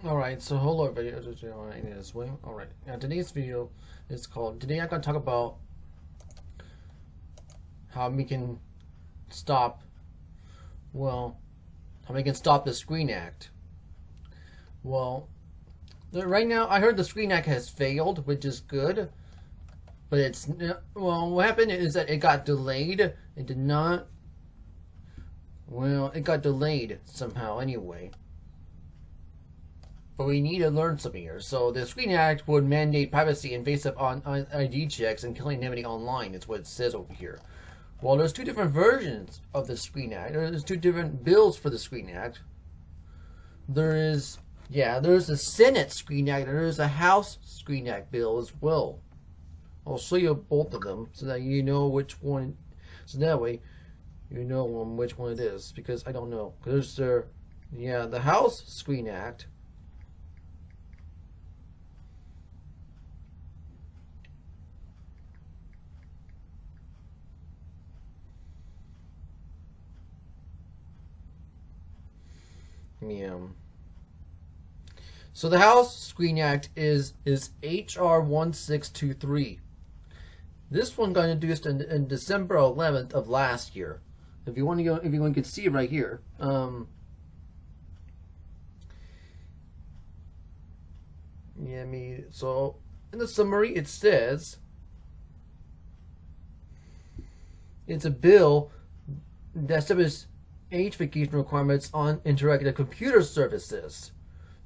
Alright, so hello everybody, in this way. Alright, now today's video is called, today I'm going to talk about how we can stop, well, how we can stop the Screen Act. Well, right now I heard the Screen Act has failed, which is good, but well, what happened is that it got delayed. It did not, well, it got delayed somehow anyway. But we need to learn something here. So the Screen Act would mandate privacy invasive on ID checks and killing anonymity online, is what it says over here. Well, there's two different versions of the Screen Act. There's two different bills for the Screen Act. There's the Senate Screen Act and there's a House Screen Act bill as well. I'll show you both of them so that you know which one. So that way you know which one it is, because I don't know. There's the House Screen Act. Yeah. So the House Screen Act is HR 1623. This one got introduced in December 11th of last year. If you want to go, if you can see it right here. So in the summary it says it's a bill that establishes age verification requirements on interactive computer services.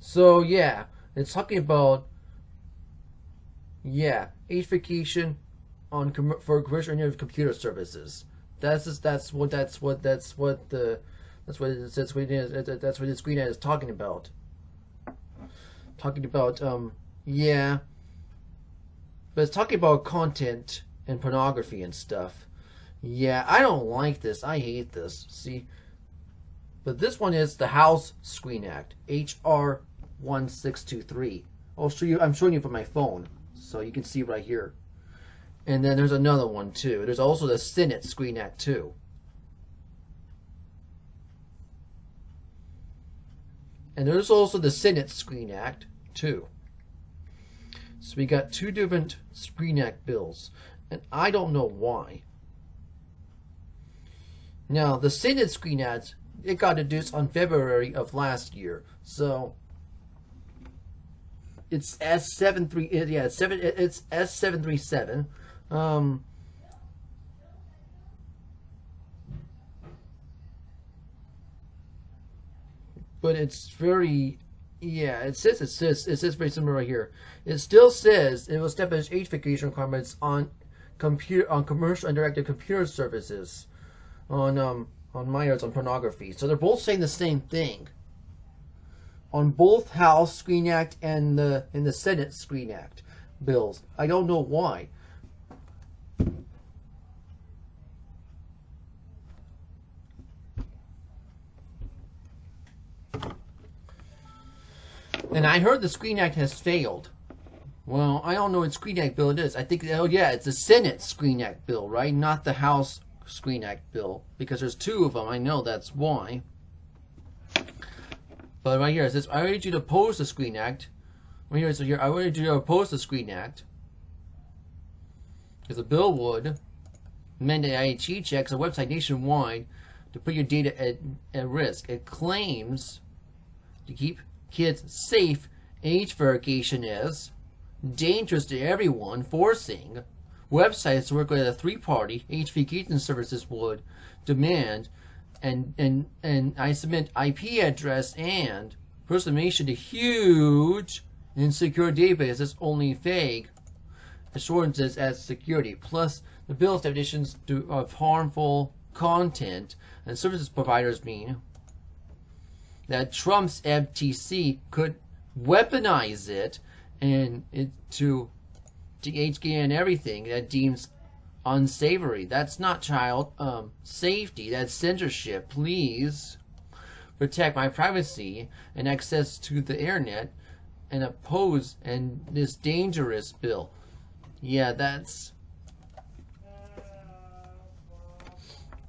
So yeah, it's talking about age verification on for commercial interactive computer services. That's what the Screen Act is talking about. But it's talking about content and pornography and stuff. Yeah, I don't like this. I hate this. See. But this one is the House Screen Act, HR 1623. I'm showing you from my phone, so you can see right here. And then there's another one too. There's also the Senate Screen Act too. And there's also the Senate Screen Act too. So we got two different Screen Act bills, and I don't know why. Now the Senate Screen Act, it got introduced on February of last year, so it's it's S737. But it's very, it says very similar right here. It still says it will establish age verification requirements on commercial interactive computer services on minors on pornography. So they're both saying the same thing on both House Screen Act and the Senate Screen Act bills. I don't know why. And I heard the Screen Act has failed. Well, I don't know what Screen Act bill it is. I think, oh yeah, it's the Senate Screen Act bill, right? Not the House Screen Act bill, because there's two of them. I know that's why. But right here it says, I urge you to oppose the Screen Act. Right here it says, I urge you to oppose the Screen Act, because the bill would mandate ID checks on website nationwide to put your data at risk. It claims to keep kids safe. Age verification is dangerous to everyone, forcing websites to work with a three-party age verification services would demand and I submit IP address and personal information to huge insecure databases, only vague assurances as security. Plus, the bill's definitions of harmful content and services providers mean that Trump's FTC could weaponize it and to HGN and everything that deems unsavory. That's not child safety. That's censorship. Please protect my privacy and access to the internet and oppose this dangerous bill. Yeah, that's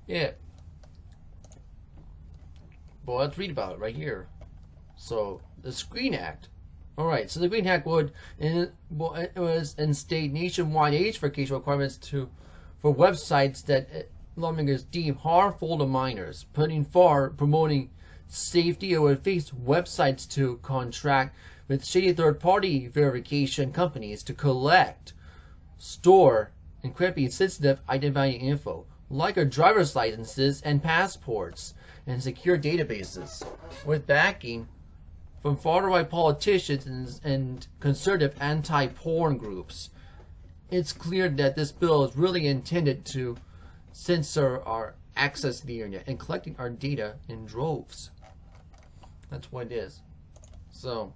it. Well, let's read about it right here. So the Screen Act. All right. So the Screen Act would instate nationwide age verification requirements for websites that lawmakers deem harmful to minors, promoting safety. It would face websites to contract with shady third-party verification companies to collect, store, and encrypt sensitive identifying info, like our driver's licenses and passports, and secure databases, with backing from far-right politicians and conservative anti-porn groups. It's clear that this bill is really intended to censor our access to the internet and collecting our data in droves. That's what it is. So,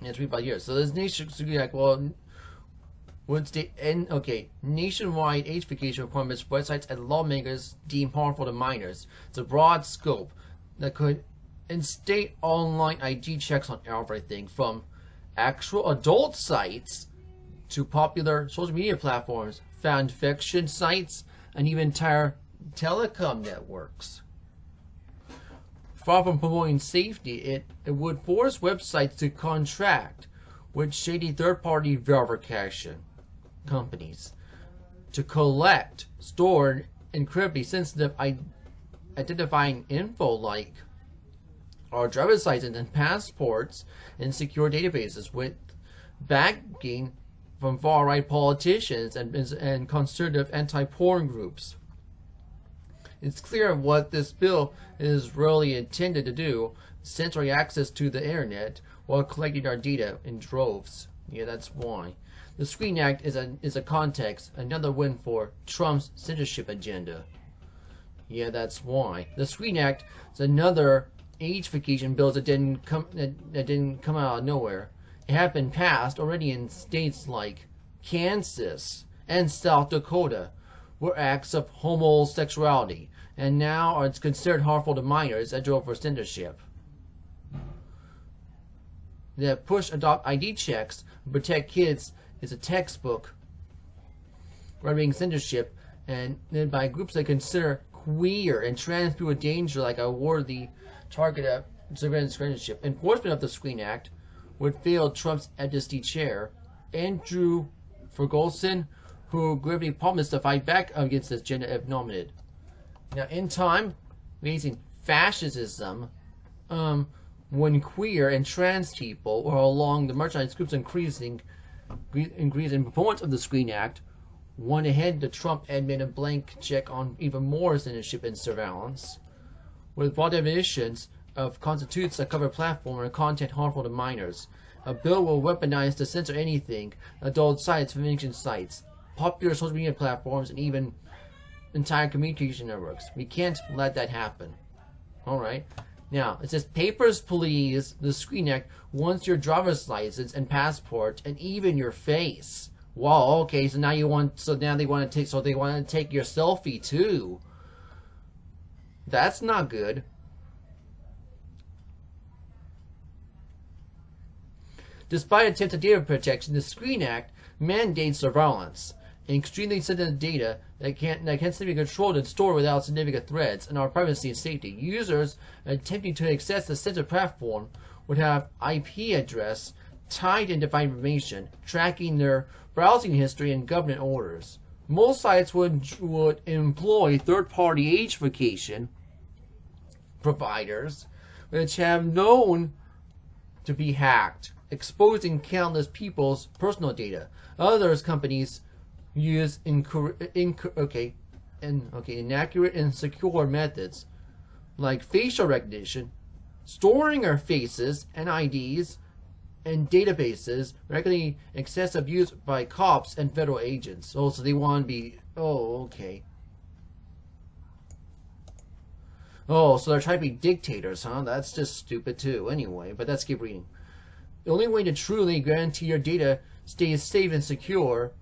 let's read about here. So this would state nationwide age verification requirements for websites and lawmakers deem harmful to minors. It's a broad scope that could instate online ID checks on everything from actual adult sites to popular social media platforms, fan fiction sites, and even entire telecom networks. Far from promoting safety, it would force websites to contract with shady third-party verification companies to collect, store, and encrypt sensitive identifying info like our driver's license and passports and secure databases, with backing from far-right politicians and conservative anti-porn groups. It's clear what this bill is really intended to do: censoring access to the internet while collecting our data in droves. Yeah, that's why. The Screen Act is a context, another win for Trump's censorship agenda. Yeah, that's why. The Screen Act is another age verification bill that didn't come out of nowhere. It had been passed already in states like Kansas and South Dakota, were acts of homosexuality, and now it's considered harmful to minors as drove for censorship. The push adopt ID checks to protect kids is a textbook regarding censorship, and then by groups that consider queer and trans people a danger like a worthy target of surveillance censorship. Enforcement of the Screen Act would fail Trump's amnesty chair, Andrew Ferguson, who gravely promised to fight back against this agenda if nominated. Now, in time, facing fascism, when queer and trans people are along the marginalized groups increasing proponents of the Screen Act, went ahead the Trump admin a blank check on even more censorship and surveillance, with broad definitions of constitutes a covered platform or content harmful to minors. A bill will weaponize to censor anything, adult sites, fiction sites, popular social media platforms, and even entire communication networks. We can't let that happen. Alright. Now, it says, papers, please. The Screen Act wants your driver's license and passport and even your face. Wow, okay, so now they want to take your selfie too. That's not good. Despite attempts at data protection, the Screen Act mandates surveillance and extremely sensitive data that can't be controlled and stored without significant threats in our privacy and safety. Users attempting to access the censored platform would have IP address tied to identified information, tracking their browsing history and government orders. Most sites would employ third-party age verification providers, which have known to be hacked, exposing countless people's personal data. Others companies use inaccurate and secure methods like facial recognition, storing our faces and IDs and databases regularly excessive use by cops and federal agents. Oh, so they want to be... Oh, okay. Oh, so they're trying to be dictators, huh? That's just stupid too. Anyway, but let's keep reading. The only way to truly guarantee your data stays safe and secure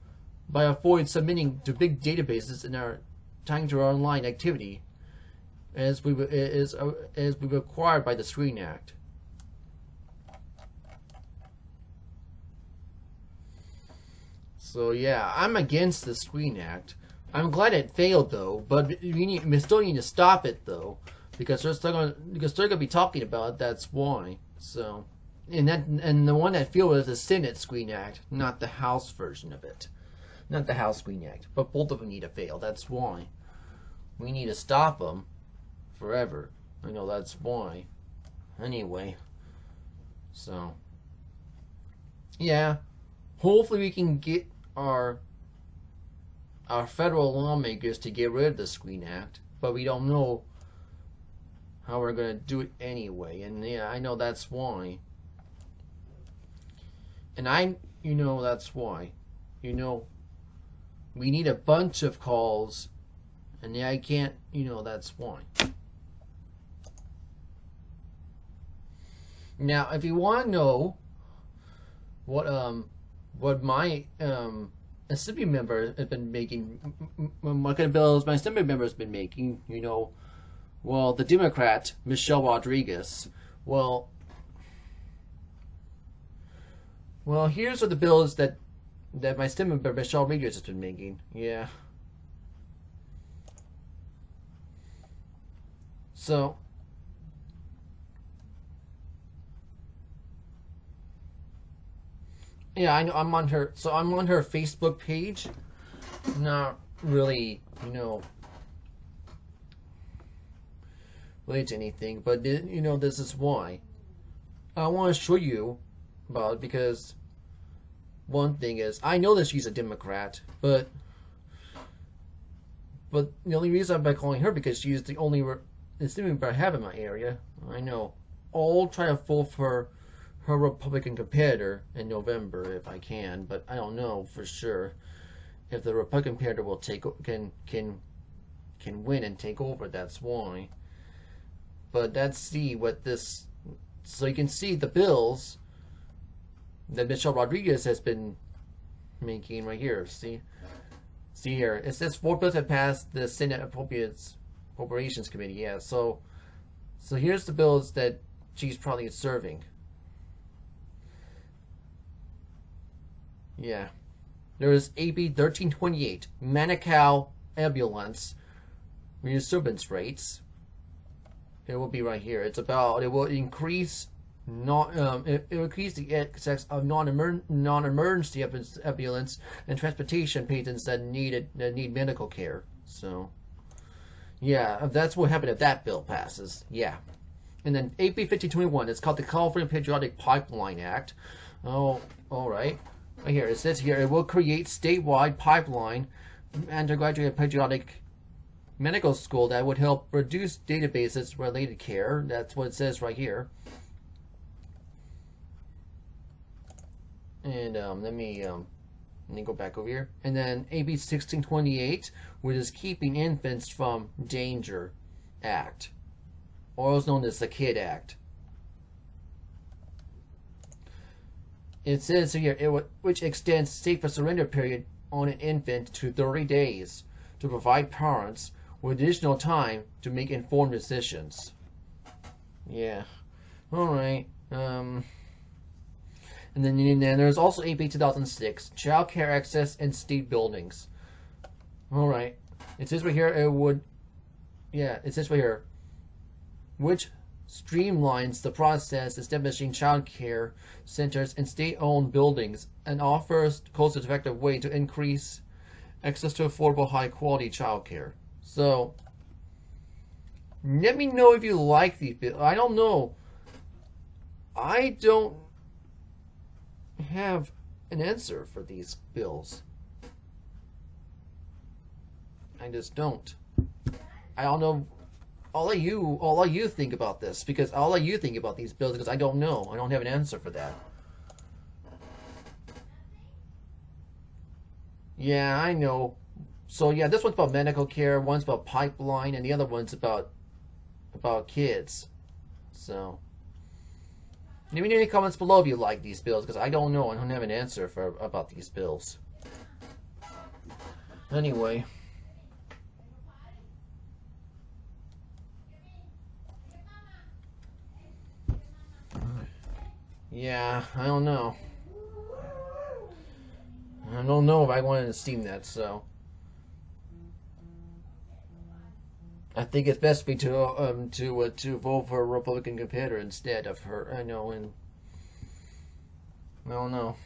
by avoid submitting to big databases in our tying to our online activity, as we required by the Screen Act. So yeah, I'm against the Screen Act. I'm glad it failed though, but we still need to stop it though, because they're gonna be talking about it. That's why. So, and the one that failed was the Senate Screen Act, not the House version of it, not the House Screen Act. But both of them need to fail. That's why we need to stop them forever. I know that's why. Anyway, so yeah, hopefully we can get our federal lawmakers to get rid of the Screen Act, but we don't know how we're gonna do it anyway. And yeah, I know that's why. And that's why. We need a bunch of calls, and yeah, I can't. That's why. Now, if you want to know what my assembly member has been making, what kind of bills my assembly member has been making, well, the Democrat Michelle Rodriguez, well, here's what the bills that my assembly member Michelle Rodriguez has been making. Yeah. So. Yeah, I know. I'm on her Facebook page. Not really, related to anything, but this is why I want to show you about it, because one thing is I know that she's a Democrat, but the only reason I'm by calling her because she's the only assuming I have in my area. I know. I'll try to vote for her Republican competitor in November if I can, but I don't know for sure if the Republican competitor will can win and take over. That's why. But let's see what this. So you can see the bills that Michelle Rodriguez has been making right here. See here. It says 4 bills have passed the Senate Appropriations Committee. Yeah. So here's the bills that she's probably serving. Yeah. There is AB 1328, Manukau ambulance resurgence rates. It will be right here. It will increase it will increase the access of non-emergency ambulance and transportation patients that need medical care. So, yeah, that's what happened if that bill passes. Yeah. And then AB 1521, it's called the California Patriotic Pipeline Act. Oh, all right. Right here, it says here, it will create statewide pipeline undergraduate patriotic medical school that would help reduce databases related care. That's what it says right here. And let me go back over here. And then AB 1628, which is Keeping Infants from Danger Act, or also known as the KID Act. It says here, which extends safer surrender period on an infant to 30 days to provide parents with additional time to make informed decisions. Yeah. All right. And then there's also AB 2006, Child Care Access in State Buildings. All right. It says right here, it says right here, which streamlines the process establishing child care centers in state-owned buildings and offers cost-effective way to increase access to affordable, high-quality child care. So, let me know if you like these bills. I don't know. I don't have an answer for these bills. I just don't. I don't know. I'll let you think about this, because I'll let you think about these bills, because I don't know. I don't have an answer for that. Yeah, I know. So yeah, this one's about medical care, one's about pipeline, and the other one's about kids. So leave me any comments below if you like these bills, because I don't know. I don't have an answer about these bills. Anyway. Yeah, I don't know. I don't know if I wanted to Steam that, so. I think it's best for me to vote for a Republican competitor instead of her. I know, and I don't know.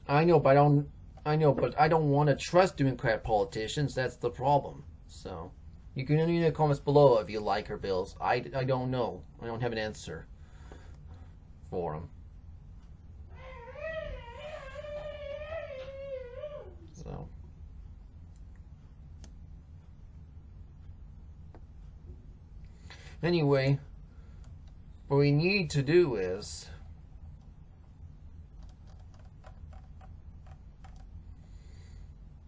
I know, but I don't. I know, but I don't want to trust Democrat politicians. That's the problem. So, you can leave in the comments below if you like her bills. I don't know. I don't have an answer for them. So. Anyway, what we need to do is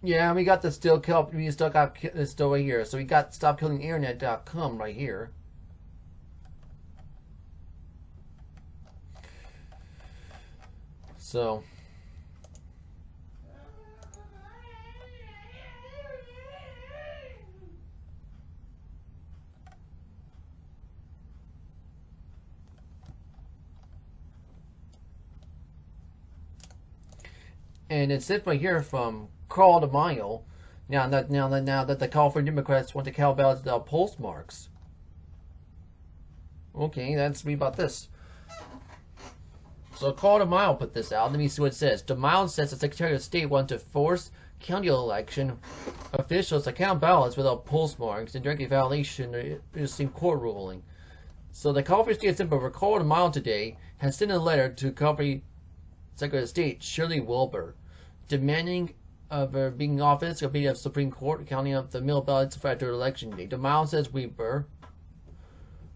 yeah, we got the still kill. We still got this still right here. So we got stopkillinginternet.com right here. So and it's it right here from Carl DeMaio. Now that the California Democrats want to count ballots without postmarks. Okay, let's read about this. So Carl DeMaio put this out. Let me see what it says. DeMaio says the Secretary of State wants to force county election officials to count ballots without postmarks in direct violation of the Supreme Court ruling. So the California State Assembly, Carl DeMaio today, has sent a letter to California Secretary of State Shirley Wilbur, demanding of her being in office, of the Supreme Court, counting up the mail ballots after election day. DeMaio says Wilbur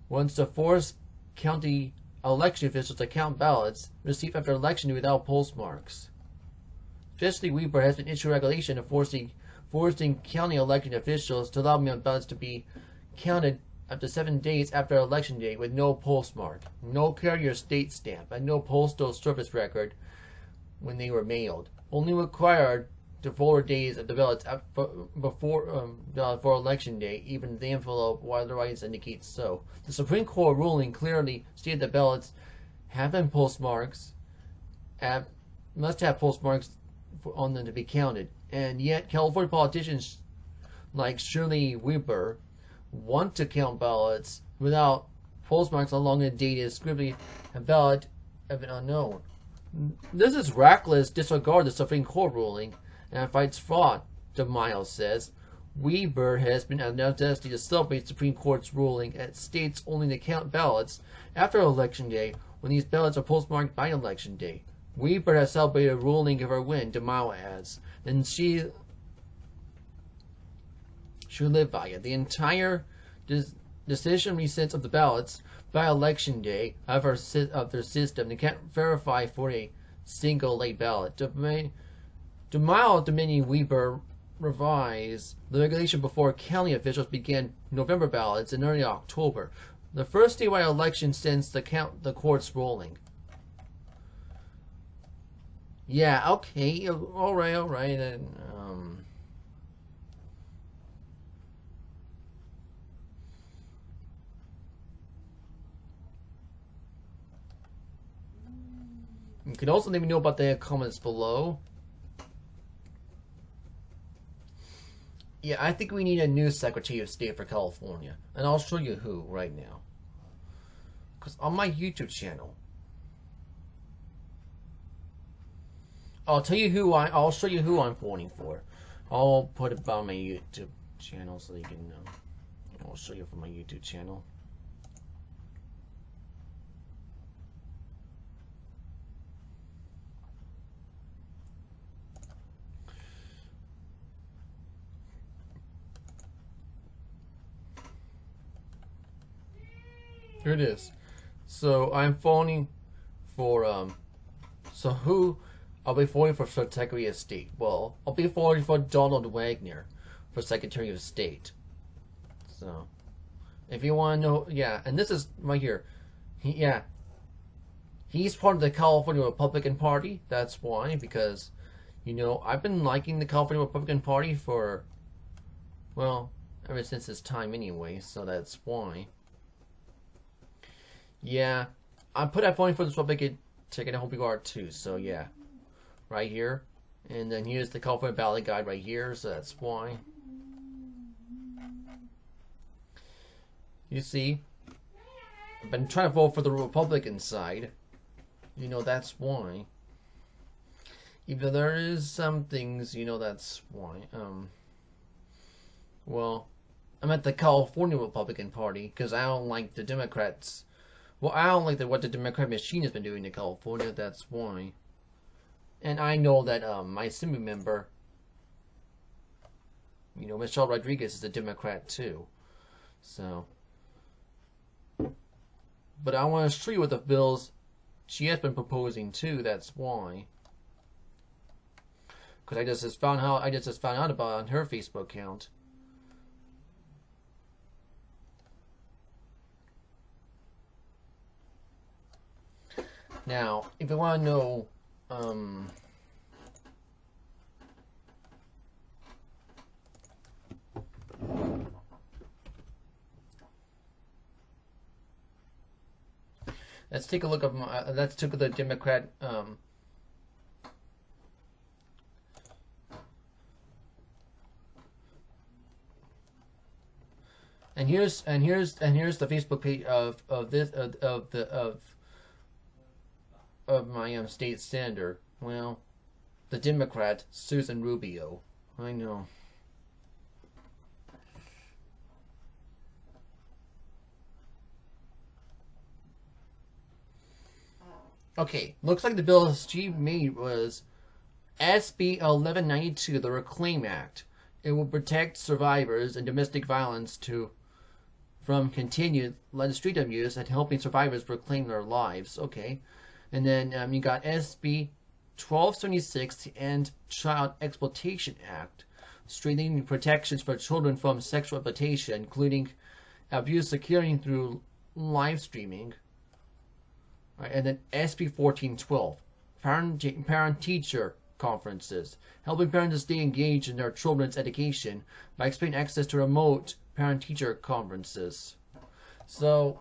wants to force county election officials to count ballots received after election day without postmarks. Jesse Weber has been issued regulation of forcing county election officials to allow mail ballots to be counted up to 7 days after election day with no postmark, no carrier state stamp, and no postal service record when they were mailed. Only required to 4 days of the ballots before for election day, even the envelope otherwise indicates so. The Supreme Court ruling clearly stated that ballots have been postmarks, must have postmarks on them to be counted, and yet California politicians like Shirley Weber want to count ballots without postmarks along the date is scribbly and ballot have been unknown. This is reckless disregard of the Supreme Court ruling and fights fraud, DeMaio says. Weber has been announced to celebrate Supreme Court's ruling at states only to count ballots after Election Day when these ballots are postmarked by Election Day. Weber has celebrated a ruling of her win, DeMaio adds, and she should live by it. The entire decision resets of the ballots by Election Day of their system. They can't verify for a single late ballot. DeMaio demanding Weber revise the regulation before county officials began November ballots in early October, the first statewide election since the court's ruling. Yeah, okay, all right, and you can also let me know about the comments below. Yeah, I think we need a new Secretary of State for California, and I'll show you who right now. Because on my YouTube channel, I'll show you who I'm voting for. I'll put it on my YouTube channel so you can know. I'll show you from my YouTube channel. Here it is. So I'm voting for so who I'll be voting for Secretary of State. Well, I'll be voting for Donald Wagner for Secretary of State. So if you want to know, yeah, and this is right here. He's part of the California Republican Party. That's why, because you know, I've been liking the California Republican Party for, well, ever since this time anyway, so that's why. Yeah, I put that phone for this Republican ticket. I hope you are too. So yeah, right here, and then here's the California ballot guide right here. So that's why. You see, I've been trying to vote for the Republican side. You know that's why. Even though there is some things, you know that's why. Well, I'm at the California Republican Party because I don't like the Democrats. Well, I don't like what the Democrat machine has been doing to California. That's why. And I know that my Assembly member, you know, Michelle Rodriguez is a Democrat too. So, but I want to show you what the bills she has been proposing too. That's why. Because I just found out about it on her Facebook account. Now, if you want to know, let's take a look at let's take the Democrat. And here's the Facebook page of my state senator. Well, the Democrat Susan Rubio. I know. Okay, looks like the bill she made was SB 1192, the Reclaim Act. It will protect survivors in domestic violence from continued legislative use and helping survivors reclaim their lives. Okay. And then you got SB 1276, the End Child Exploitation Act, strengthening protections for children from sexual exploitation, including abuse occurring through live streaming. Right, and then SB 1412, parent-teacher conferences, helping parents to stay engaged in their children's education by expanding access to remote parent-teacher conferences. So,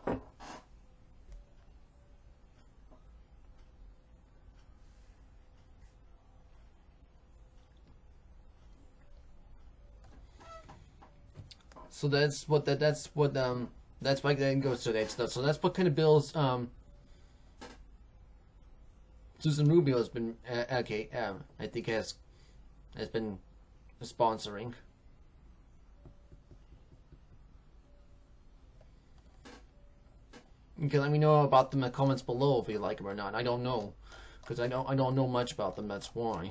that's what that's why that goes to that stuff. So that's what kind of bills Susan Rubio has been I think has been sponsoring. You can let me know about them in the comments below if you like them or not. I don't know, because I don't know much about them. That's why.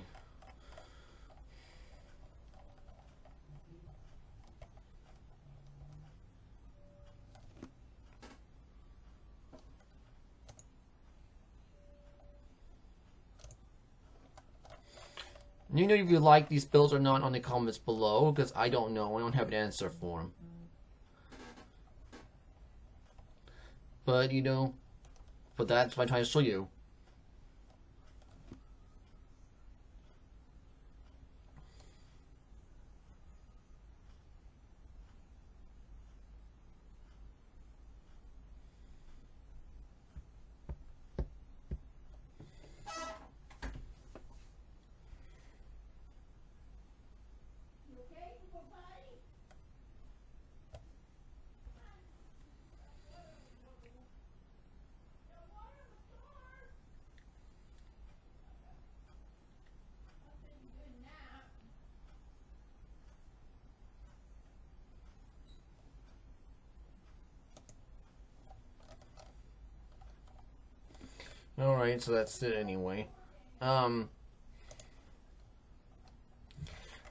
You know if you like these bills or not on the comments below, because I don't know. I don't have an answer for them. But, you know, but that's what I'm trying to show you. Alright, so that's it anyway. I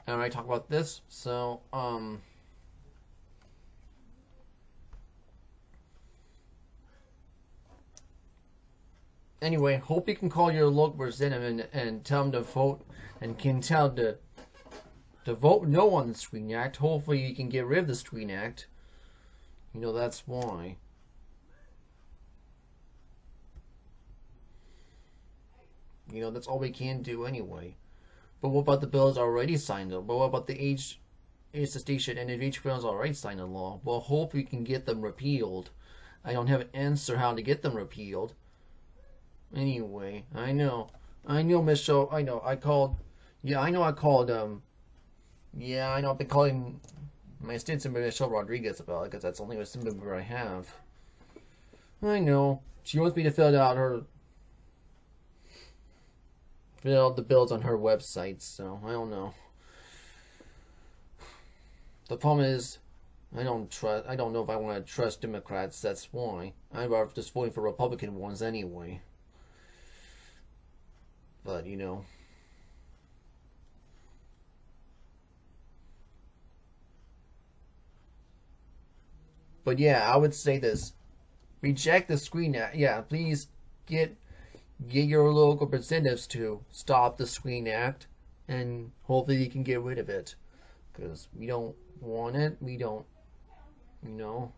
already talked about this, so, anyway, hope you can call your local representative and tell them to vote, and can tell them to vote no on the Screen Act. Hopefully you can get rid of the Screen Act. You know, that's why. You know, that's all we can do anyway. But what about the bills already signed up? But what about the age gestation and age bills already signed into law? Well, hope we can get them repealed. I don't have an answer how to get them repealed. Anyway, I know, Michelle. I know, I called. Yeah, I know, I called. Yeah, I know. I've been calling my state senator Michelle Rodriguez about it because that's the only assembly member I have. I know. She wants me to fill out the bills on her website. So I don't know. The problem is, I don't know if I want to trust Democrats. That's why I'm just voting for Republican ones anyway. But you know. But yeah, I would say this: reject the Screen Act. Yeah, please get your local representatives to stop the Screen Act, and hopefully you can get rid of it, because we don't want it. We don't, you know.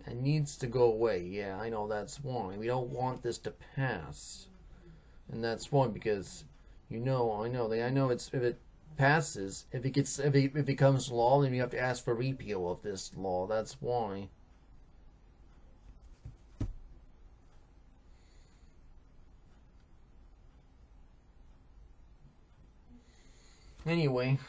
It needs to go away. Yeah, I know, that's why. We don't want this to pass. And that's why, because, you know, I know it's, if it passes, if it becomes law, then you have to ask for repeal of this law. That's why. Anyway.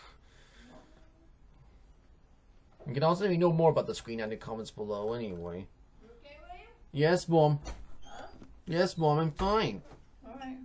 You can also let me know more about the Screen Act in the comments below anyway. You okay, William? Yes, Mom. Huh? Yes, Mom, I'm fine. Alright.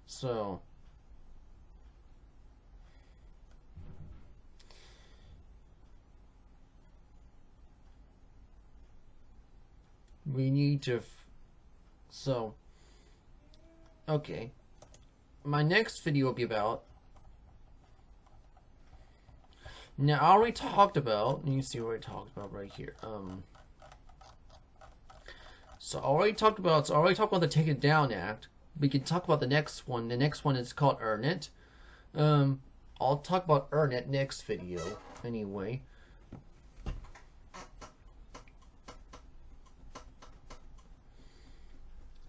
So, we need to. So, okay. My next video will be about. Now, I already talked about. You see what I talked about right here. So I already talked about. The Take It Down Act. We can talk about the next one. The next one is called Earn It. I'll talk about Earn It next video. Anyway.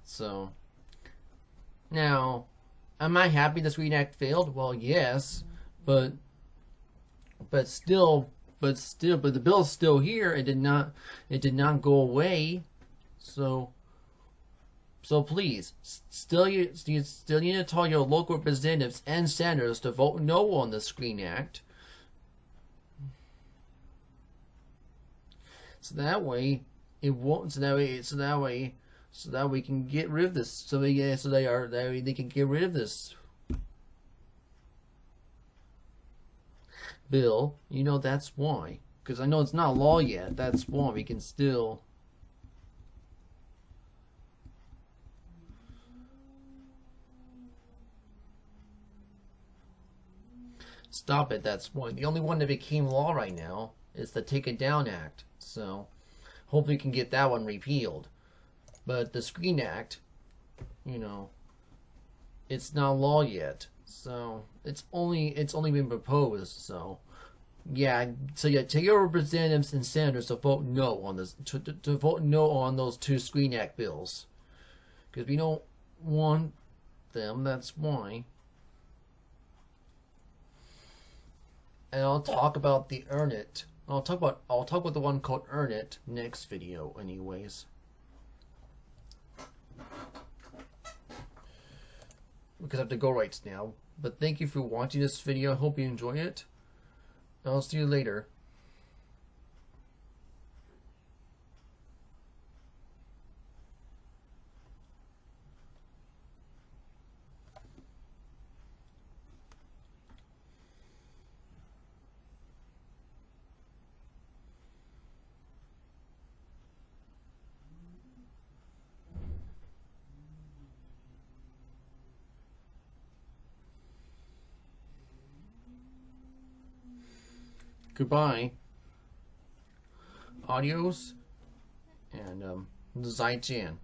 So, now, am I happy the Screen Act failed? Well, yes, but the bill's still here. It did not go away. So please, you still need to tell your local representatives and senators to vote no on the Screen Act. So that way, it won't. So that we can get rid of this. So they can get rid of this bill. You know, that's why. Because I know it's not law yet. That's why we can still. Stop it, that's one. The only one that became law right now is the Take It Down Act. So, hopefully we can get that one repealed. But the Screen Act, you know, it's not law yet. So, it's only been proposed. So, yeah, take your representatives and senators to vote no on this, to vote no on those two Screen Act bills. Because we don't want them, that's why. And I'll talk about the Earn It. I'll talk about the one called Earn It next video, anyways. Because I have to go right now. But thank you for watching this video. I hope you enjoy it. I'll see you later. Goodbye. Adios. And 再见.